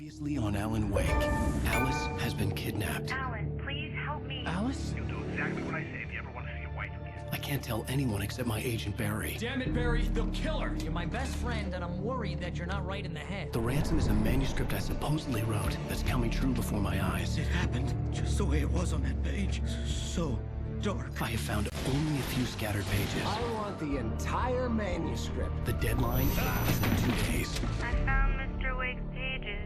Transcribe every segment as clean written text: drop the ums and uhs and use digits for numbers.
Previously on Alan Wake, Alice has been kidnapped. Alan, please help me. Alice? You'll do exactly what I say if you ever want to see your wife again. I can't tell anyone except my agent Barry. Damn it, Barry, they'll kill her! You're my best friend, and I'm worried that you're not right in the head. The ransom is a manuscript I supposedly wrote that's coming true before my eyes. It happened just the way it was on that page. So dark. I have found only a few scattered pages. I want the entire manuscript. The deadline is in 2 days. I found Mr. Wake's pages.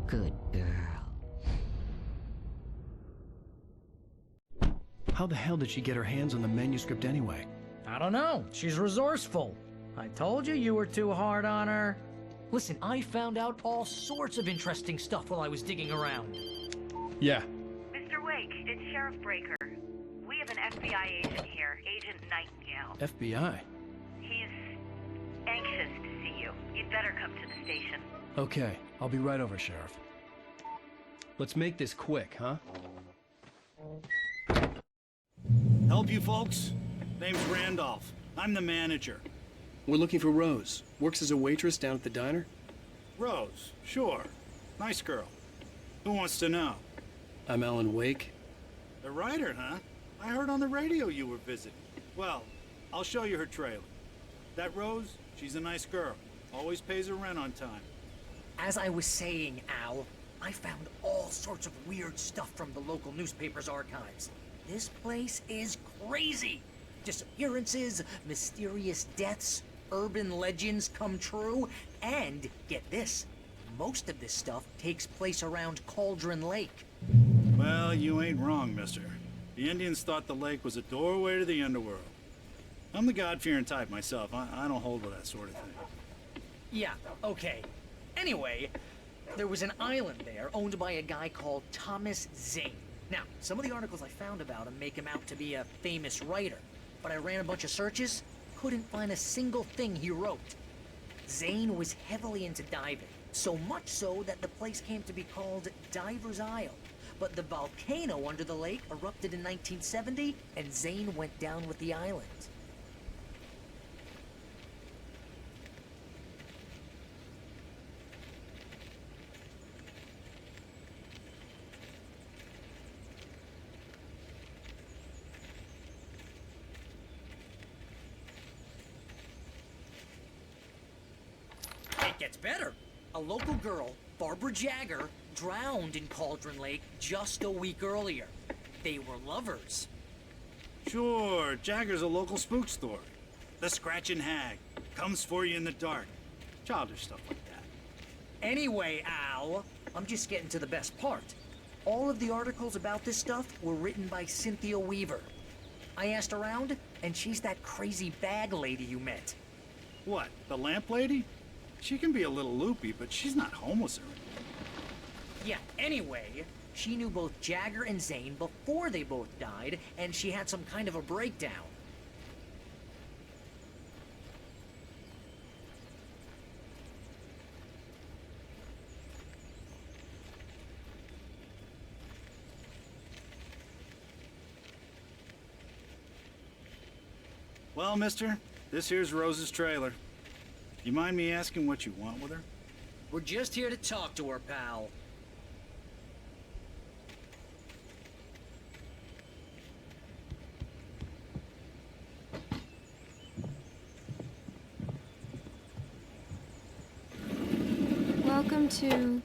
Good girl. How the hell did she get her hands on the manuscript anyway? I don't know. She's resourceful. I told you were too hard on her. Listen, I found out all sorts of interesting stuff while I was digging around. Yeah. Mr. Wake, it's Sheriff Breaker. We have an FBI agent here, Agent Nightingale. FBI? He's anxious to see you. You'd better come to the station. Okay, I'll be right over, Sheriff. Let's make this quick, huh? Help you folks? Name's Randolph. I'm the manager. We're looking for Rose. Works as a waitress down at the diner? Rose, sure. Nice girl. Who wants to know? I'm Alan Wake. The writer, huh? I heard on the radio you were visiting. Well, I'll show you her trailer. That Rose, she's a nice girl. Always pays her rent on time. As I was saying, Al, I found all sorts of weird stuff from the local newspaper's archives. This place is crazy. Disappearances, mysterious deaths, urban legends come true, and get this, most of this stuff takes place around Cauldron Lake. Well, you ain't wrong, mister. The Indians thought the lake was a doorway to the underworld. I'm the God-fearing type myself. I don't hold with that sort of thing. Yeah, okay. Anyway, there was an island there owned by a guy called Thomas Zane. Now, some of the articles I found about him make him out to be a famous writer, but I ran a bunch of searches, couldn't find a single thing he wrote. Zane was heavily into diving, so much so that the place came to be called Diver's Isle. But the volcano under the lake erupted in 1970, and Zane went down with the island. It gets better. A local girl, Barbara Jagger, drowned in Cauldron Lake just a week earlier. They were lovers. Sure, Jagger's a local spook story. The Scratching Hag. Comes for you in the dark. Childish stuff like that. Anyway, Al, I'm just getting to the best part. All of the articles about this stuff were written by Cynthia Weaver. I asked around, and she's that crazy bag lady you met. What, the lamp lady? She can be a little loopy, but she's not homeless or anything. Yeah, anyway, she knew both Jagger and Zane before they both died, and she had some kind of a breakdown. Well, mister, this here's Rose's trailer. You mind me asking what you want with her? We're just here to talk to her, pal. Welcome to...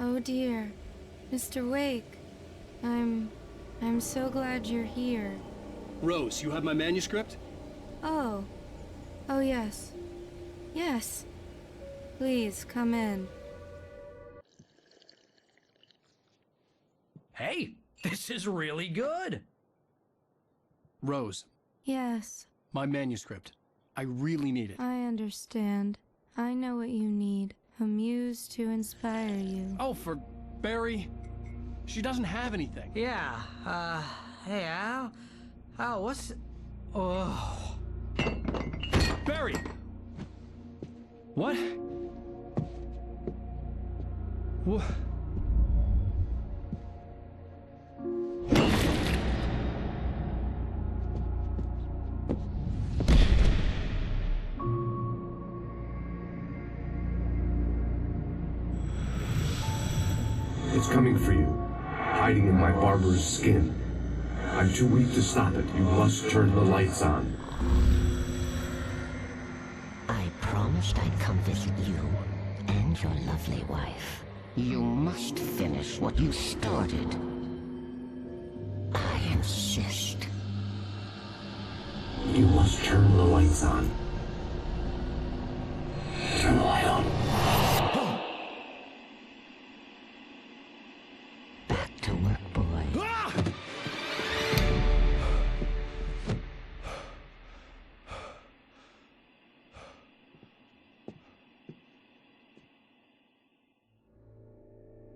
Oh dear, Mr. Wake. I'm so glad you're here. Rose, you have my manuscript? Oh. Oh, yes. Yes. Please, come in. Hey, this is really good. Rose, Yes, my manuscript. I really need it. I understand. I know what you need. A muse to inspire you. Oh, for Barry. She doesn't have anything. Yeah, hey, Al? Al, what's... Oh... Barry! What? What? It's coming for you, hiding in my barber's skin. I'm too weak to stop it. You must turn the lights on. I promised I'd come visit you and your lovely wife. You must finish what you started. I insist. You must turn the lights on. Turn the light on. Back to work, boy.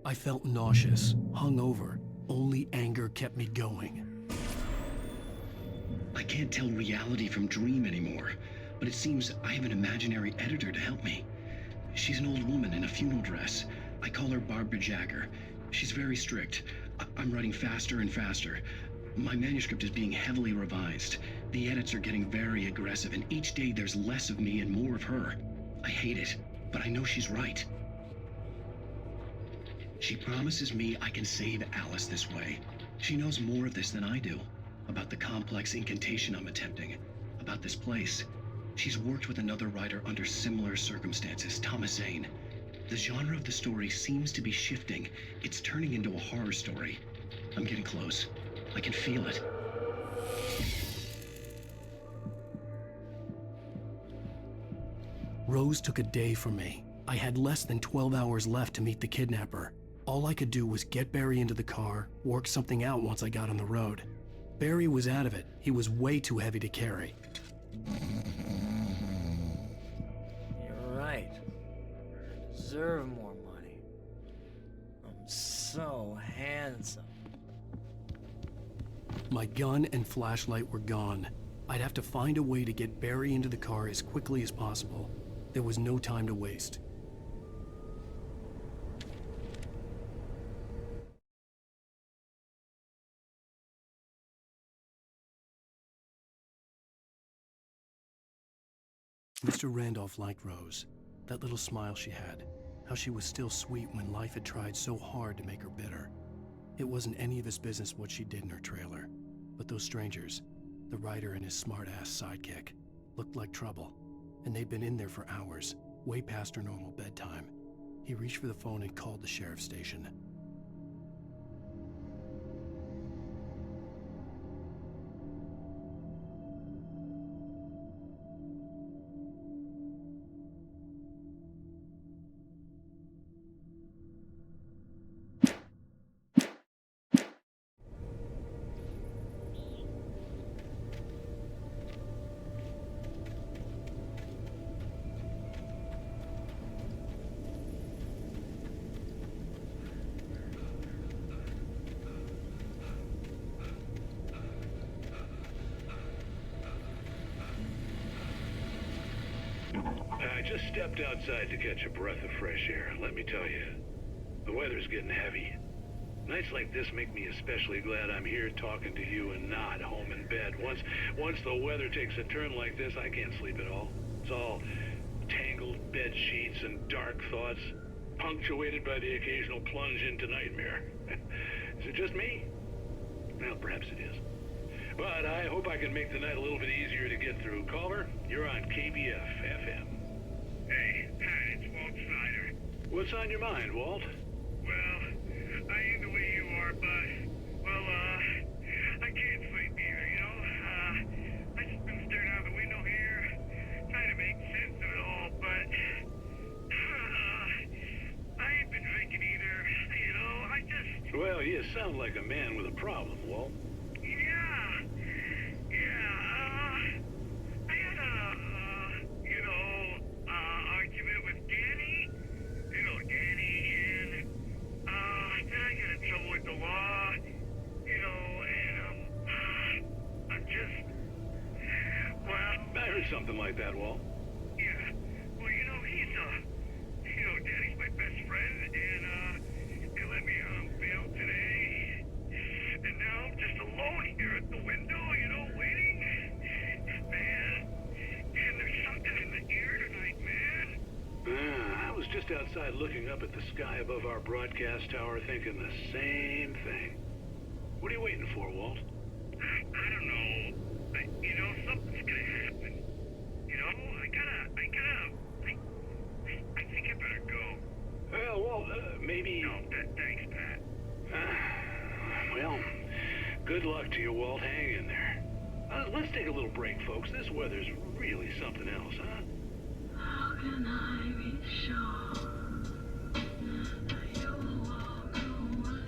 I felt nauseous, hungover. Only anger kept me going. I can't tell reality from dream anymore, but it seems I have an imaginary editor to help me. She's an old woman in a funeral dress. I call her Barbara Jagger. She's very strict. I'm writing faster and faster. My manuscript is being heavily revised. The edits are getting very aggressive, and each day there's less of me and more of her. I hate it, but I know she's right. She promises me I can save Alice this way. She knows more of this than I do. About the complex incantation I'm attempting. About this place. She's worked with another writer under similar circumstances, Thomas Zane. The genre of the story seems to be shifting. It's turning into a horror story. I'm getting close. I can feel it. Rose took a day from me. I had less than 12 hours left to meet the kidnapper. All I could do was get Barry into the car, work something out once I got on the road. Barry was out of it. He was way too heavy to carry. You're right. I deserve more money. I'm so handsome. My gun and flashlight were gone. I'd have to find a way to get Barry into the car as quickly as possible. There was no time to waste. Mr. Randolph liked Rose. That little smile she had. How she was still sweet when life had tried so hard to make her bitter. It wasn't any of his business what she did in her trailer. But those strangers, the writer and his smart-ass sidekick, looked like trouble. And they'd been in there for hours, way past her normal bedtime. He reached for the phone and called the sheriff's station. I just stepped outside to catch a breath of fresh air. Let me tell you, the weather's getting heavy. Nights like this make me especially glad I'm here talking to you and not home in bed. Once the weather takes a turn like this, I can't sleep at all. It's all tangled bed sheets and dark thoughts, punctuated by the occasional plunge into nightmare. Is it just me? Well, perhaps it is. But I hope I can make the night a little bit easier to get through. Caller, you're on KBF FM. Hey, Pat, it's Walt Snyder. What's on your mind, Walt? Well, I ain't the way you are, but, well, I can't sleep either, you know? I just been staring out the window here, trying to make sense of it all, but, I ain't been drinking either, you know? Well, you sound like a man with a problem, Walt. I had argument with Danny. You know, Danny, and, then I got in trouble with the law, you know, and, I'm just, well... I heard something like that, Walt. Yeah, well, you know, Danny's my best friend, and, they let me out on bail today, and now I'm just alone here at the window, you know, waiting. Man, there's something in the air tonight, man. I was just outside looking up at the sky above our broadcast tower thinking the same thing. What are you waiting for, Walt? I don't know. Something's gonna happen. I think I better go. Well, Walt, maybe... No, thanks, Pat. Well, good luck to you, Walt. Hang in there. Let's take a little break, folks. This weather's really something else, huh? How can I be sure that you'll walk away?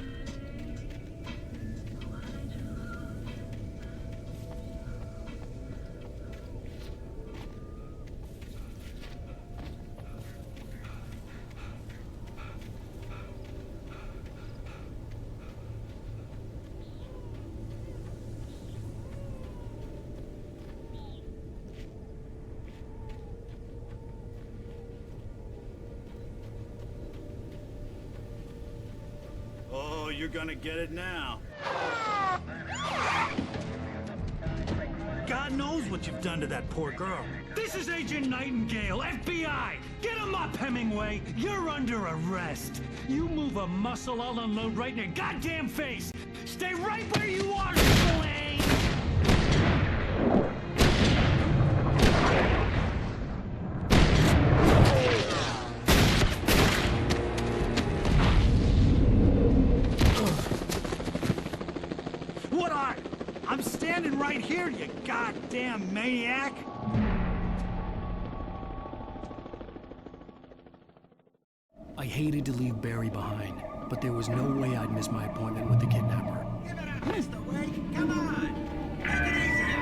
Oh, you're gonna get it now. God knows what you've done to that poor girl. This is Agent Nightingale, FBI! Get him up, Hemingway! You're under arrest! You move a muscle, I'll unload right in your goddamn face! Stay right where you are, Slane! What are? I'm standing right here, you goddamn maniac! I hated to leave Barry behind, but there was no way I'd miss my appointment with the kidnapper. Give it up, Mr. Wake! Come on! Take it easy!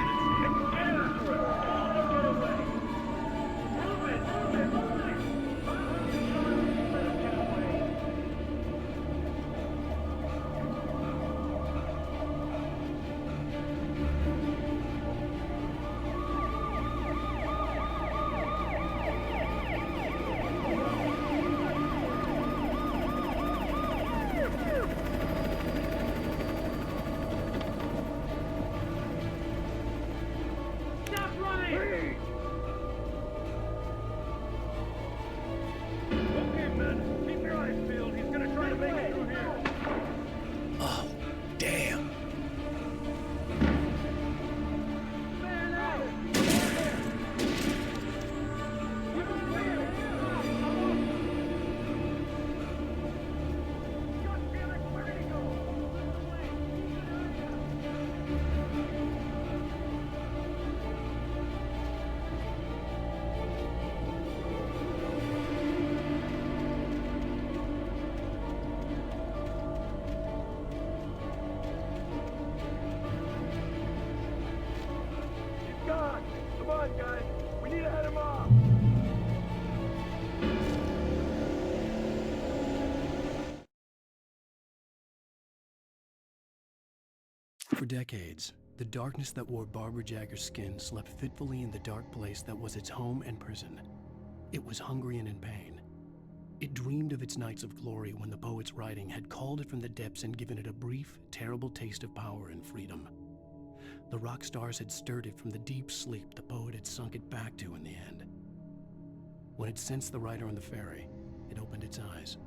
For decades, the darkness that wore Barbara Jagger's skin slept fitfully in the dark place that was its home and prison. It was hungry and in pain. It dreamed of its nights of glory when the poet's writing had called it from the depths and given it a brief, terrible taste of power and freedom. The rock stars had stirred it from the deep sleep the poet had sunk it back to in the end. When it sensed the writer on the ferry, it opened its eyes.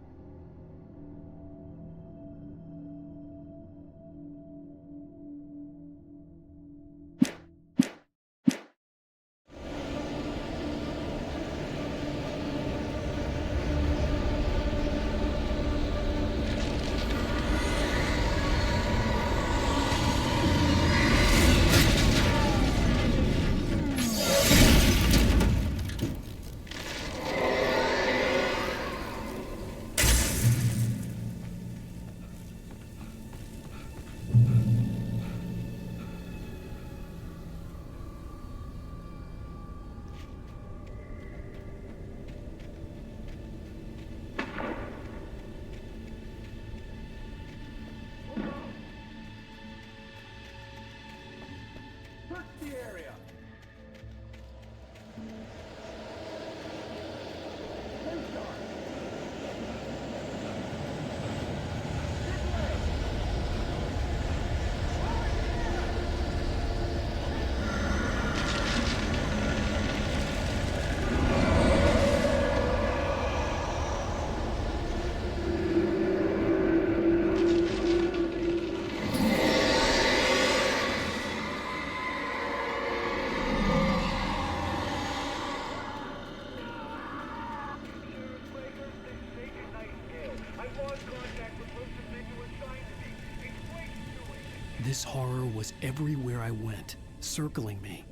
This horror was everywhere I went, circling me.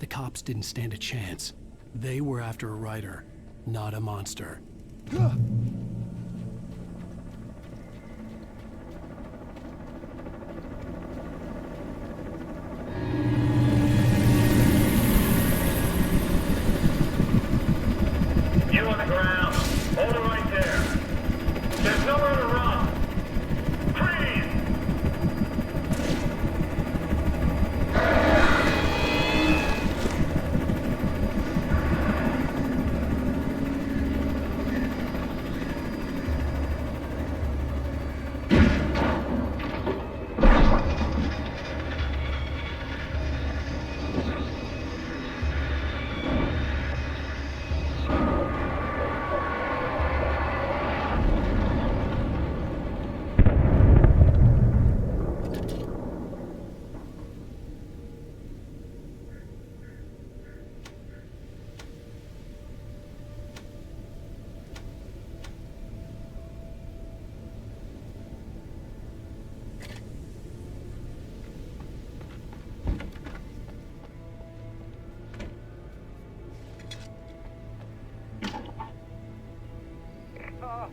The cops didn't stand a chance. They were after a writer, not a monster. You on the ground. Hold it right there. There's nowhere to run. Freeze!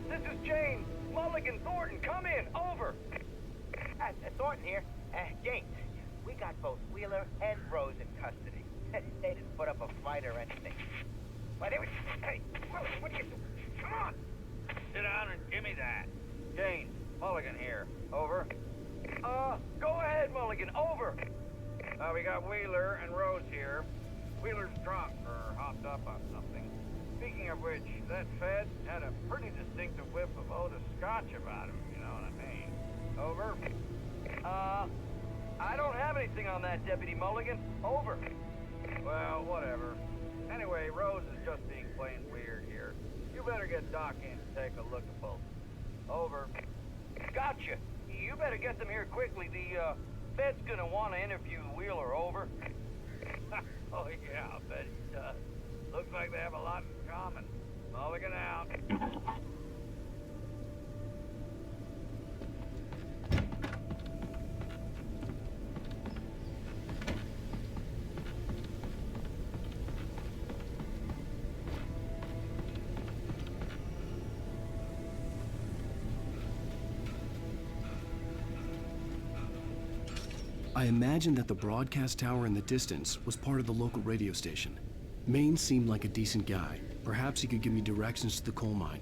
This is James. Mulligan, Thornton, come in. Over. Thornton here. James, we got both Wheeler and Rose in custody. They didn't put up a fight or anything. But they were... Hey, what are you doing? Come on. Sit down and give me that. James, Mulligan here. Over. Go ahead, Mulligan. Over. We got Wheeler and Rose here. Wheeler's drunk or hopped up on something. Speaking of which, that Fed had a pretty distinctive whiff of Otis Scotch about him, you know what I mean. Over. I don't have anything on that, Deputy Mulligan. Over. Well, whatever. Anyway, Rose is just being plain weird here. You better get Doc in and take a look at both. Over. Gotcha. You better get them here quickly. The, Fed's gonna want to interview Wheeler. Over. Oh, yeah, I'll bet he does. Looks like they have a lot in common. Mulligan out. I imagined that the broadcast tower in the distance was part of the local radio station. Maine seemed like a decent guy. Perhaps he could give me directions to the coal mine.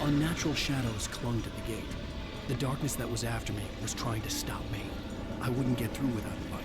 Unnatural shadows clung to the gate. The darkness that was after me was trying to stop me. I wouldn't get through without a fight.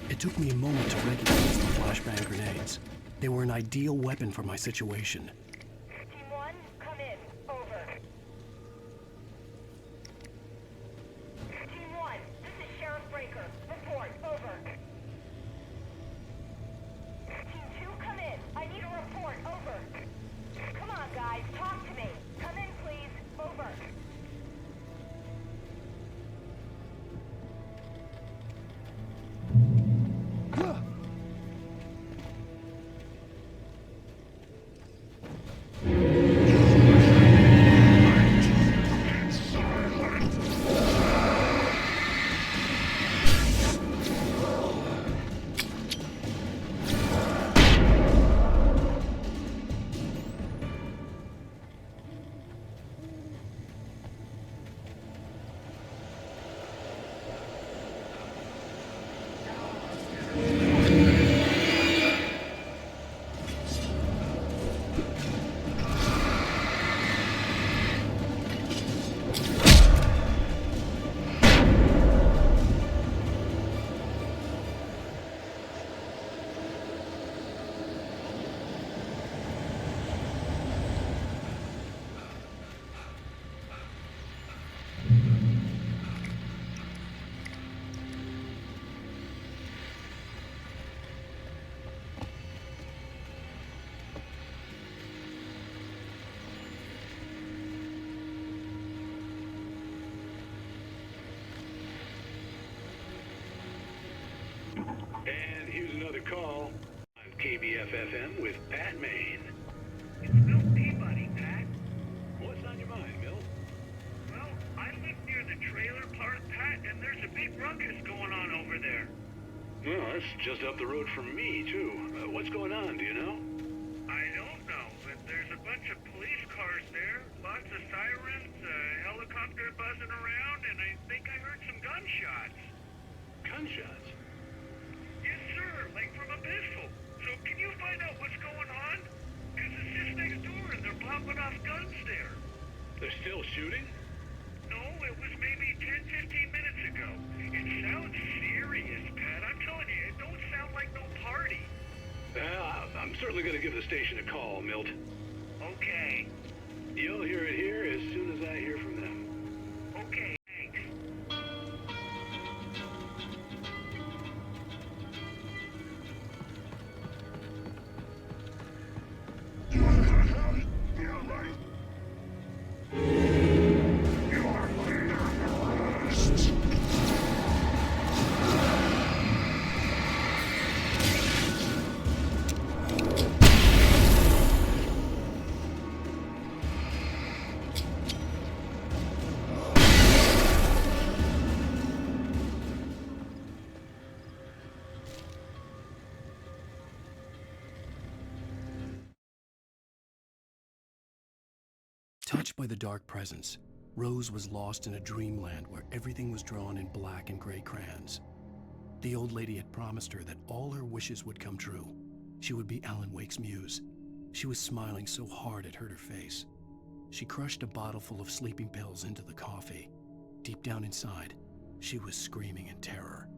It took me a moment to recognize the flashbang grenades. They were an ideal weapon for my situation. Team 1, come in. Over. WFFN with Pat Maine. It's Milt Peabody, Pat. What's on your mind, Milt? Well, I live near the trailer park, Pat, and there's a big ruckus going on over there. Well, that's just up the road from me, too. What's going on, do you know? I don't know, but there's a bunch of police cars there, lots of sirens, a helicopter buzzing around, and I think I heard some gunshots. Gunshots? Yes, sir, like from a pistol. So can you find out what's going on? Because it's just next door and they're popping off guns there. They're still shooting? No, it was maybe 10, 15 minutes ago. It sounds serious, Pat. I'm telling you, it don't sound like no party. I'm certainly going to give the station a call, Milt. Okay. You'll hear it here as soon as I hear from them. Okay, thanks. Touched by the dark presence, Rose was lost in a dreamland where everything was drawn in black and gray crayons. The old lady had promised her that all her wishes would come true. She would be Alan Wake's muse. She was smiling so hard it hurt her face. She crushed a bottle full of sleeping pills into the coffee. Deep down inside, she was screaming in terror.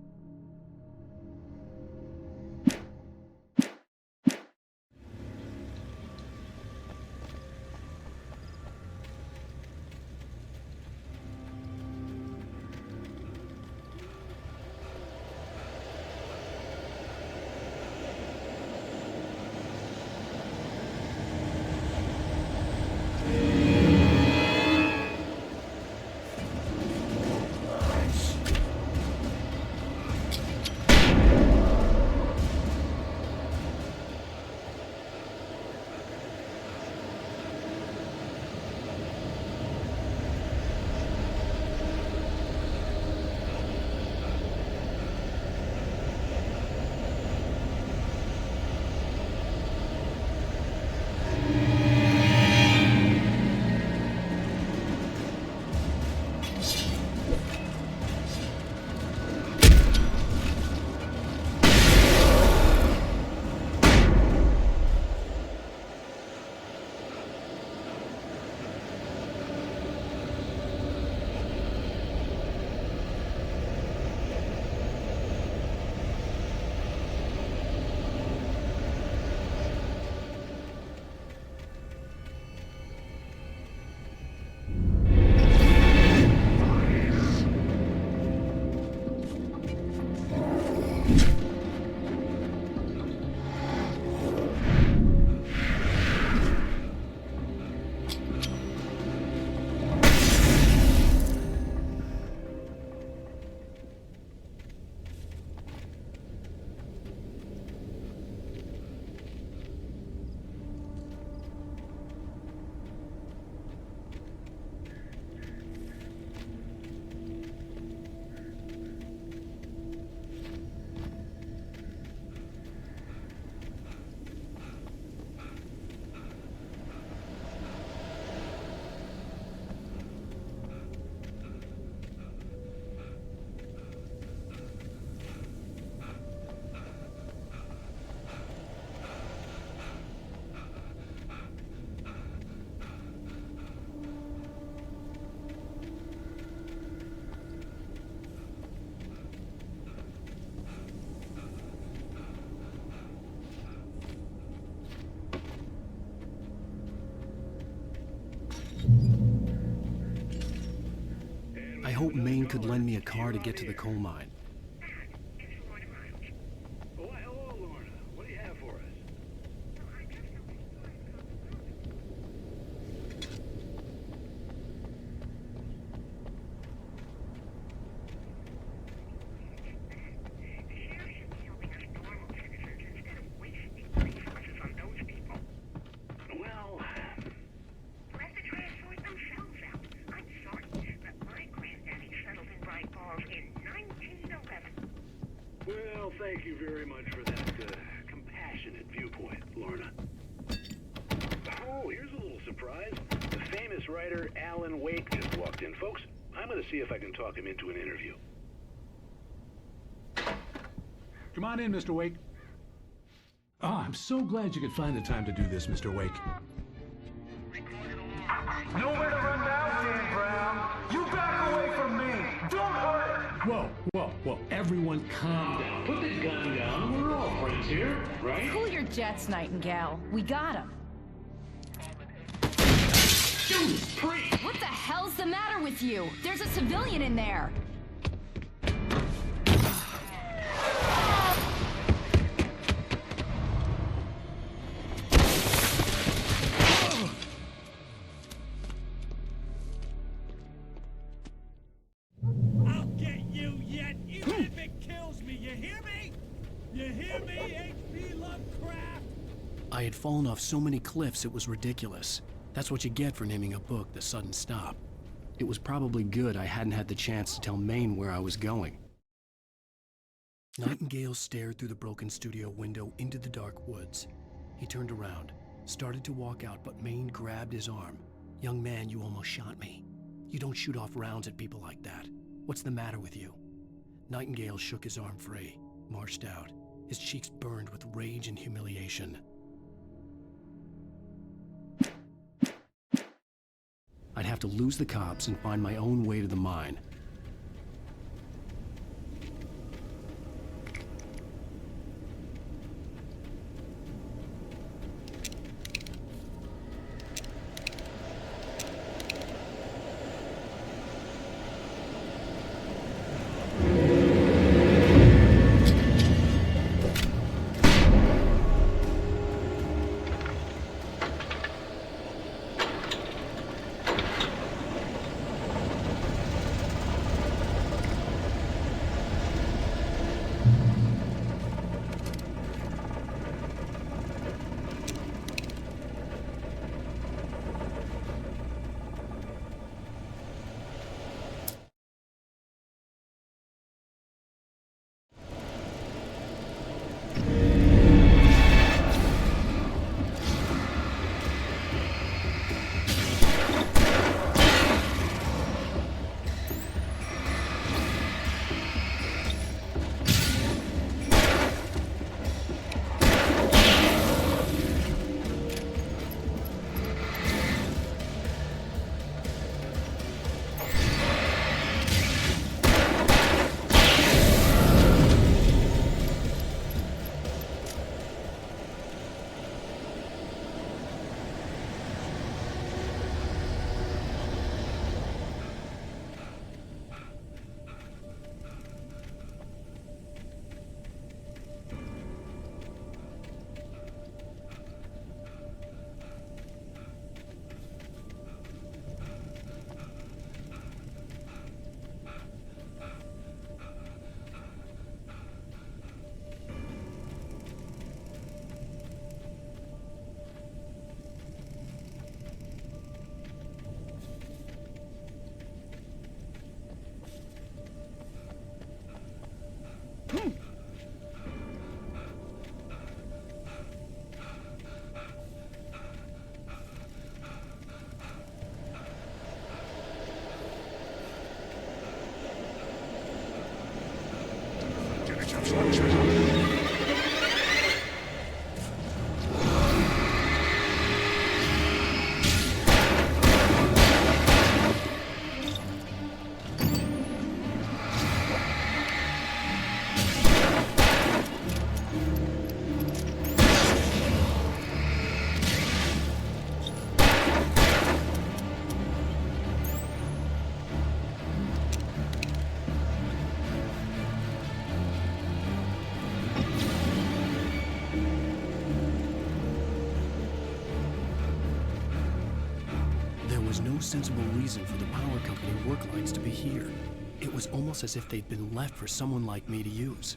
I hoped Maine could lend me a car to get to the coal mine. Well, hello, Lorna. What do you have for us? you very much for that compassionate viewpoint, Lorna. Oh, here's a little surprise. The famous writer Alan Wake just walked in. Folks, I'm going to see if I can talk him into an interview. Come on in, Mr. Wake. Oh, I'm so glad you could find the time to do this, Mr. Wake. Nowhere to run now, Dan Brown. You back away from me. Don't hurt her. Whoa. Everyone calm down. Put the gun down. We're all friends here, right? Cool your jets, Nightingale. We got him. Judas Priest! What the hell's the matter with you? There's a civilian in there. I'll get you yet, even if it kills me. You hear me? You hear me, H.P. Lovecraft? I had fallen off so many cliffs it was ridiculous. That's what you get for naming a book The Sudden Stop. It was probably good I hadn't had the chance to tell Maine where I was going. Nightingale stared through the broken studio window into the dark woods. He turned around, started to walk out, but Maine grabbed his arm. "Young man, you almost shot me. You don't shoot off rounds at people like that. What's the matter with you?" Nightingale shook his arm free, marched out. His cheeks burned with rage and humiliation. I'd have to lose the cops and find my own way to the mine. No sensible reason for the power company work lights to be here. It was almost as if they'd been left for someone like me to use.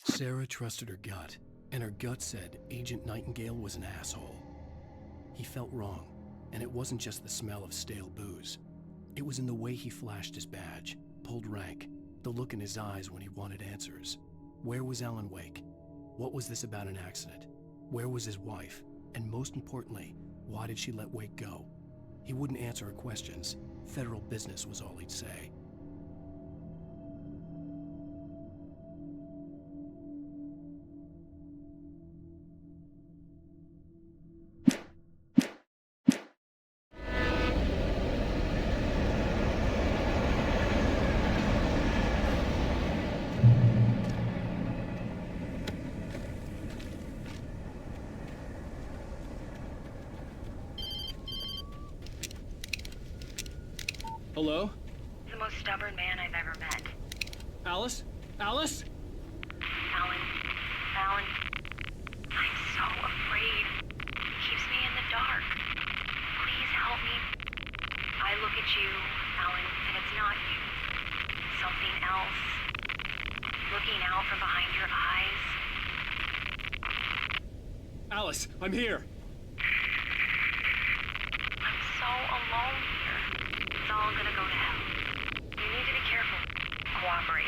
Sarah trusted her gut, and her gut said Agent Nightingale was an asshole. He felt wrong, and it wasn't just the smell of stale booze. It was in the way he flashed his badge, pulled rank, the look in his eyes when he wanted answers. Where was Alan Wake? What was this about an accident? Where was his wife? And most importantly, why did she let Wake go? He wouldn't answer her questions. Federal business was all he'd say. Hello? The most stubborn man I've ever met. Alice? Alice? Alan. Alan. I'm so afraid. He keeps me in the dark. Please help me. I look at you, Alan, and it's not you. Something else. Looking out from behind your eyes. Alice, I'm here. I'm so alone here. It's all gonna go to hell. You need to be careful. Cooperate.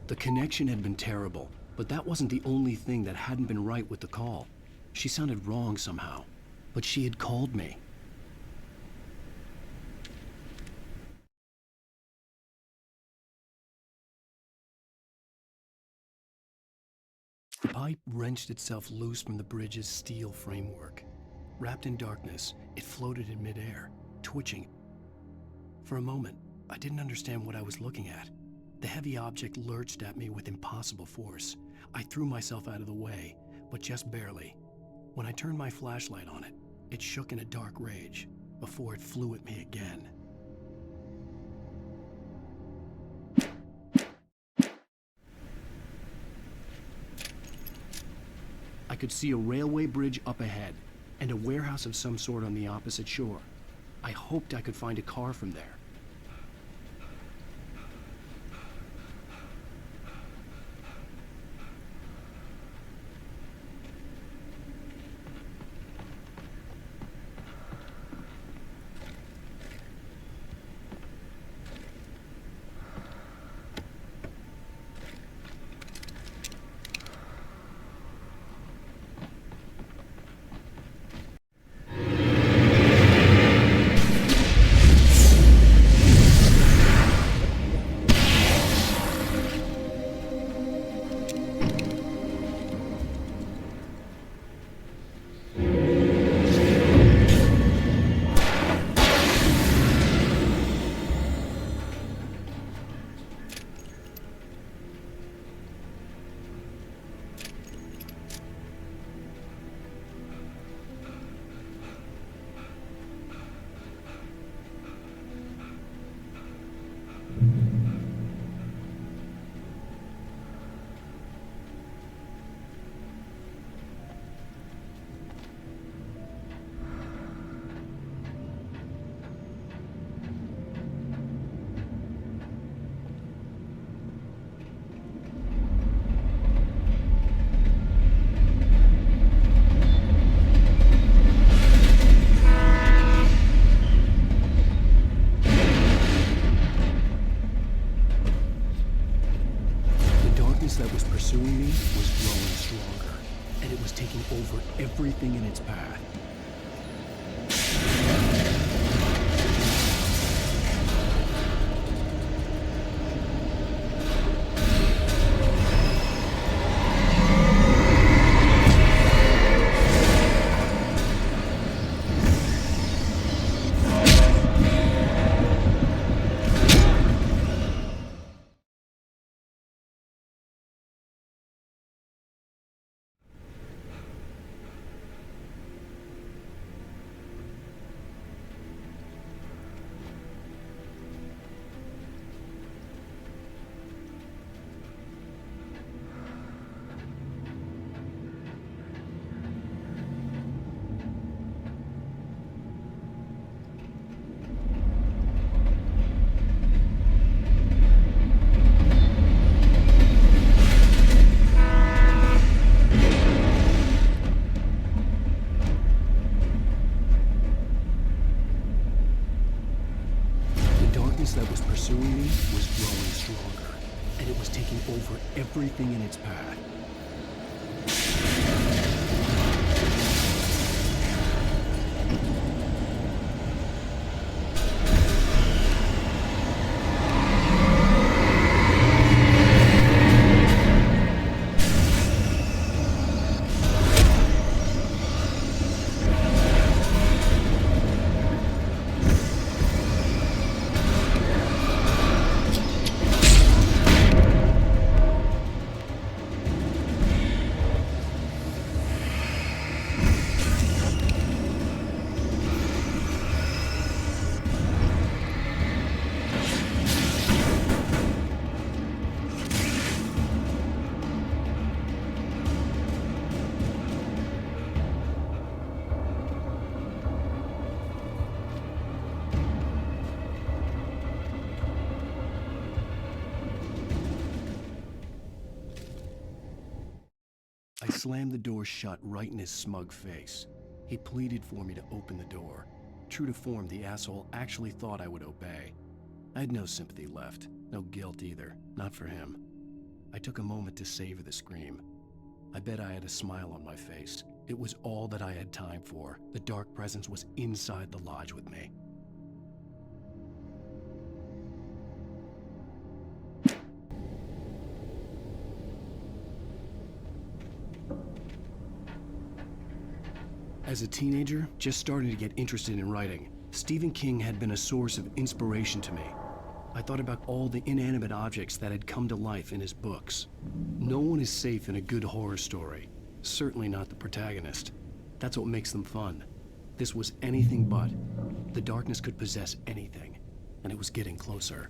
The connection had been terrible, but that wasn't the only thing that hadn't been right with the call. She sounded wrong somehow, but she had called me. The pipe wrenched itself loose from the bridge's steel framework. Wrapped in darkness, it floated in midair, twitching. For a moment, I didn't understand what I was looking at. The heavy object lurched at me with impossible force. I threw myself out of the way, but just barely. When I turned my flashlight on it, it shook in a dark rage before it flew at me again. I could see a railway bridge up ahead, and a warehouse of some sort on the opposite shore. I hoped I could find a car from there. That was pursuing me was growing stronger, and it was taking over everything in its path. darkness that was pursuing me was growing stronger, and it was taking over everything in its path. I slammed the door shut right in his smug face. He pleaded for me to open the door. True to form, the asshole actually thought I would obey. I had no sympathy left, no guilt either, not for him. I took a moment to savor the scream. I bet I had a smile on my face. It was all that I had time for. The dark presence was inside the lodge with me. As a teenager, just starting to get interested in writing, Stephen King had been a source of inspiration to me. I thought about all the inanimate objects that had come to life in his books. No one is safe in a good horror story. Certainly not the protagonist. That's what makes them fun. This was anything but. The darkness could possess anything, and it was getting closer.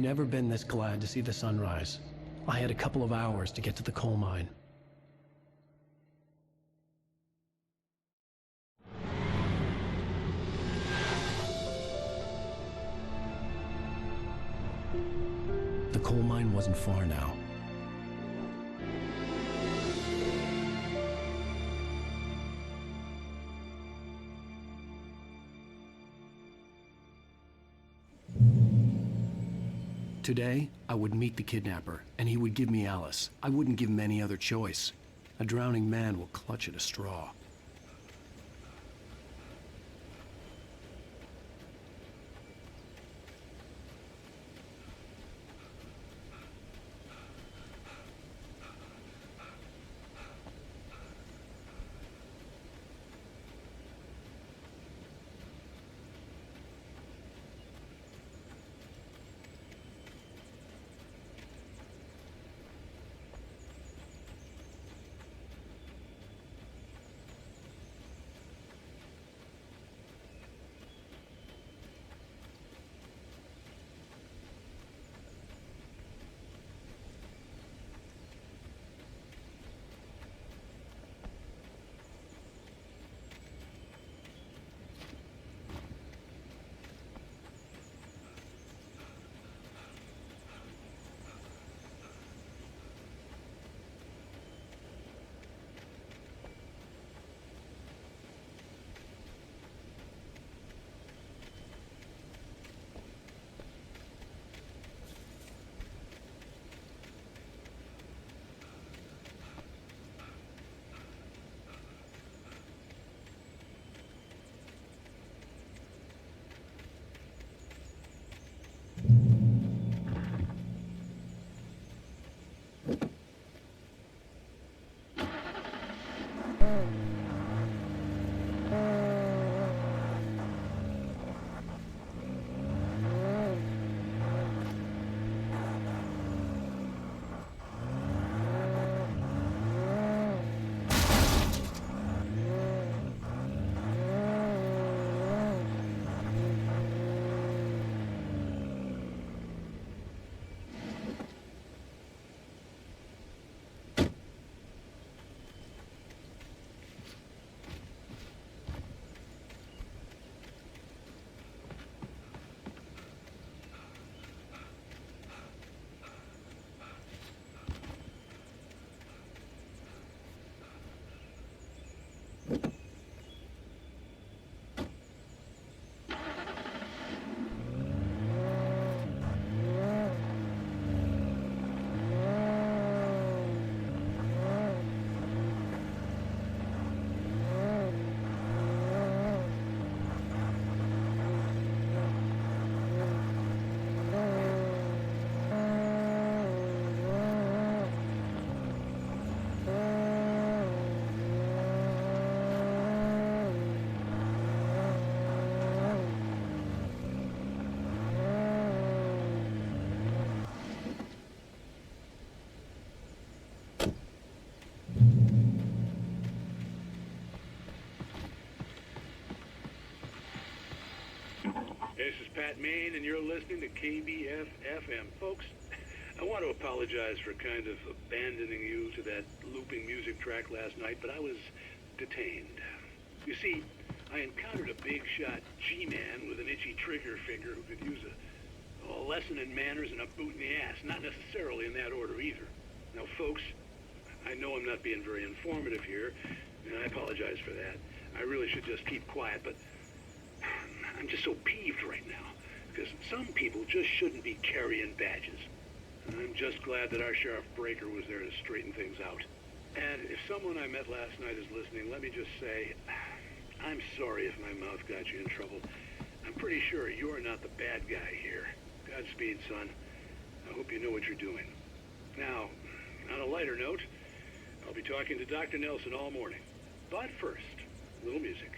never been this glad to see the sunrise. I had a couple of hours to get to the coal mine. The coal mine wasn't far now. Today, I would meet the kidnapper, and he would give me Alice. I wouldn't give him any other choice. A drowning man will clutch at a straw. This is Pat Maine, and you're listening to KBF-FM. Folks, I want to apologize for kind of abandoning you to that looping music track last night, but I was detained. You see, I encountered a big-shot G-man with an itchy trigger finger who could use a lesson in manners and a boot in the ass, not necessarily in that order either. Now, folks, I know I'm not being very informative here, and I apologize for that. I really should just keep quiet, but I'm just so peeved right now, because some people just shouldn't be carrying badges. And I'm just glad that our Sheriff Breaker was there to straighten things out. And if someone I met last night is listening, let me just say, I'm sorry if my mouth got you in trouble. I'm pretty sure you're not the bad guy here. Godspeed, son. I hope you know what you're doing. Now, on a lighter note, I'll be talking to Dr. Nelson all morning. But first, a little music.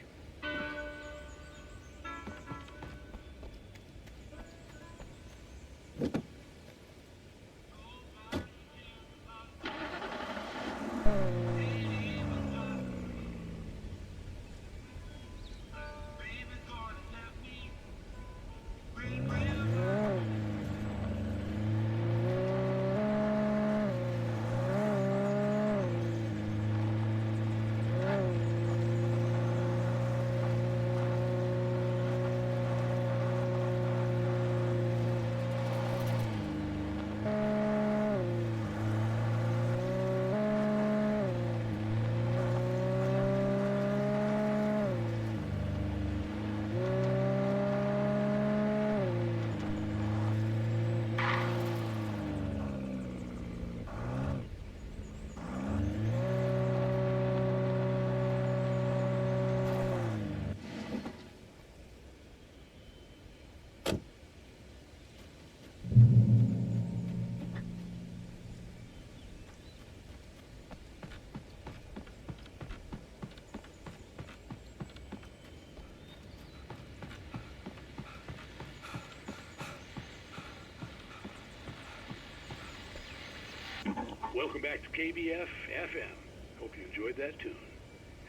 Welcome back to KBF FM. Hope you enjoyed that tune.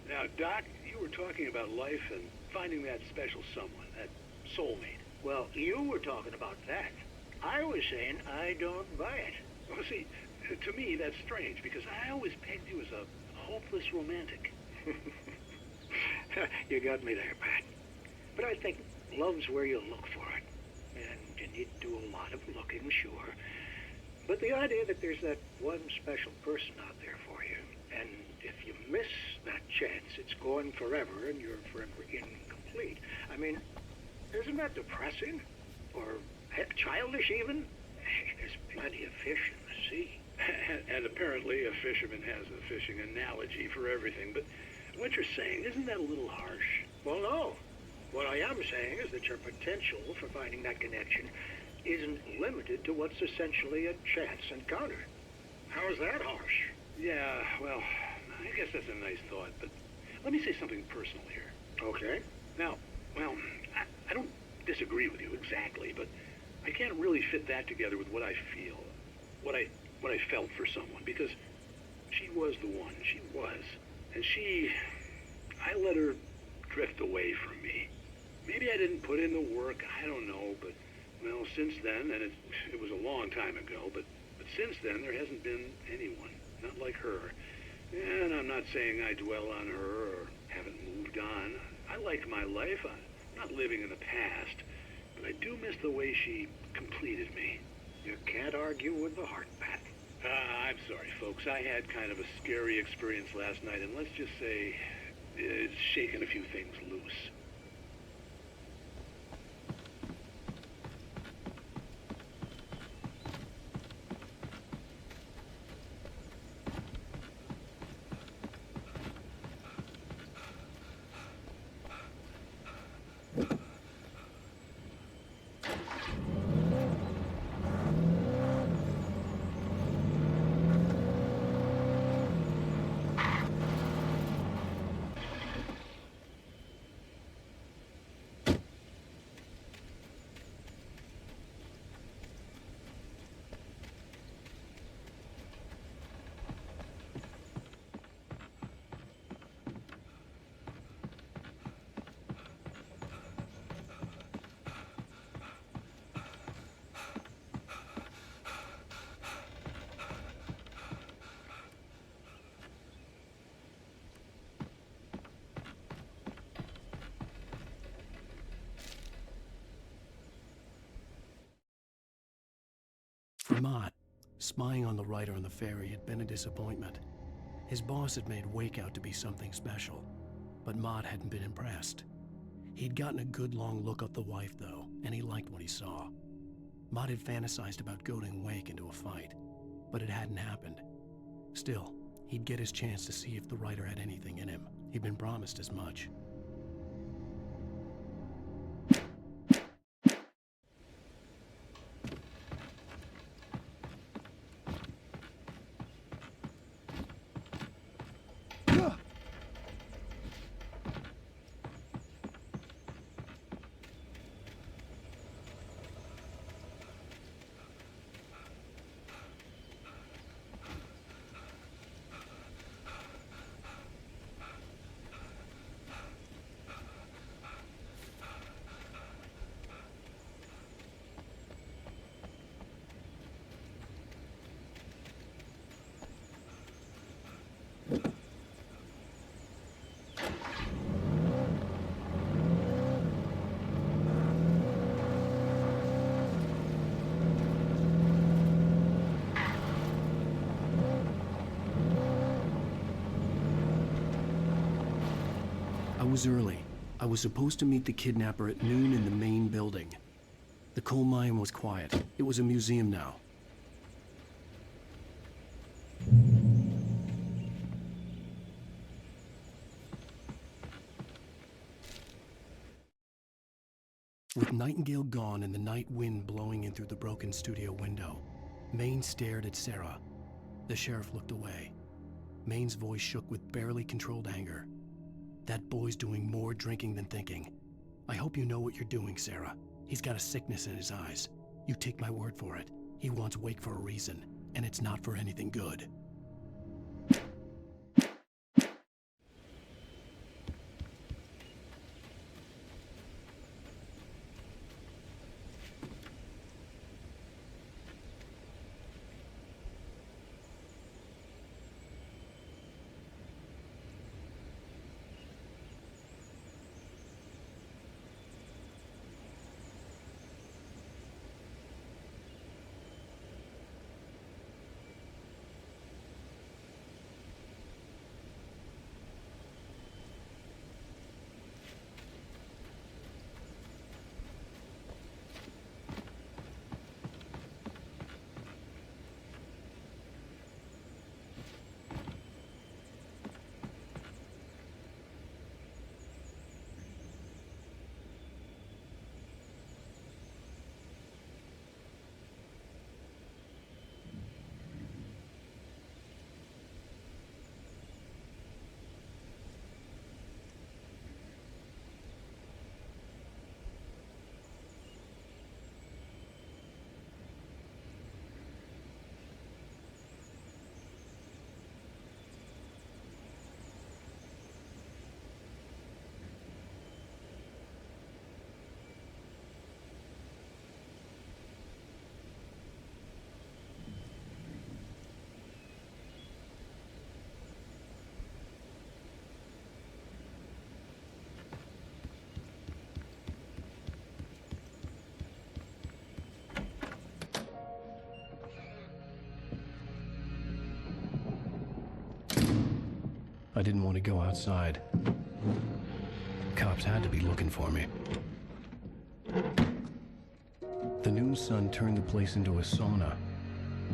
Now, Doc, you were talking about life and finding that special someone, that soulmate. Well, you were talking about that. I was saying I don't buy it. Well, see, to me, that's strange, because I always pegged you as a hopeless romantic. You got me there, Pat. But I think love's where you look for it. And you need to do a lot of looking, sure. But the idea that there's that one special person out there for you, and if you miss that chance, it's gone forever and you're forever incomplete. I mean, isn't that depressing? Or heck, childish even? There's plenty of fish in the sea. And apparently a fisherman has a fishing analogy for everything, but what you're saying, isn't that a little harsh? Well, no. What I am saying is that your potential for finding that connection isn't limited to what's essentially a chance encounter. How is that harsh? Yeah, well, I guess that's a nice thought, but let me say something personal here. Okay. Now, well, I don't disagree with you exactly, but I can't really fit that together with what I feel, what I felt for someone, because she was the one. She was. And I let her drift away from me. Maybe I didn't put in the work, I don't know, but, well, since then, and it was a long time ago, but since then, there hasn't been anyone, not like her. And I'm not saying I dwell on her or haven't moved on. I like my life. I'm not living in the past, but I do miss the way she completed me. You can't argue with the heart, Pat. I'm sorry, folks. I had kind of a scary experience last night, and let's just say it's shaken a few things loose. For Mott, spying on the writer on the ferry had been a disappointment. His boss had made Wake out to be something special, but Mott hadn't been impressed. He'd gotten a good long look at the wife, though, and he liked what he saw. Mott had fantasized about goading Wake into a fight, but it hadn't happened. Still, he'd get his chance to see if the writer had anything in him. He'd been promised as much. I was early. I was supposed to meet the kidnapper at noon in the main building. The coal mine was quiet. It was a museum now. With Nightingale gone and the night wind blowing in through the broken studio window, Maine stared at Sarah. The sheriff looked away. Maine's voice shook with barely controlled anger. That boy's doing more drinking than thinking. I hope you know what you're doing, Sarah. He's got a sickness in his eyes. You take my word for it. He wants Wake for a reason, and it's not for anything good. I didn't want to go outside. Cops had to be looking for me. The noon sun turned the place into a sauna.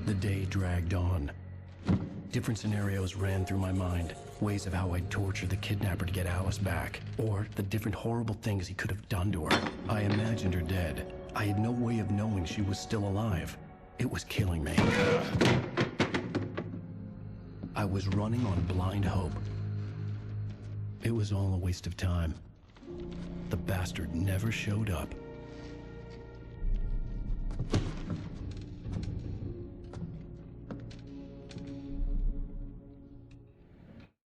The day dragged on. Different scenarios ran through my mind. Ways of how I'd torture the kidnapper to get Alice back. Or the different horrible things he could have done to her. I imagined her dead. I had no way of knowing she was still alive. It was killing me. I was running on blind hope. It was all a waste of time. The bastard never showed up.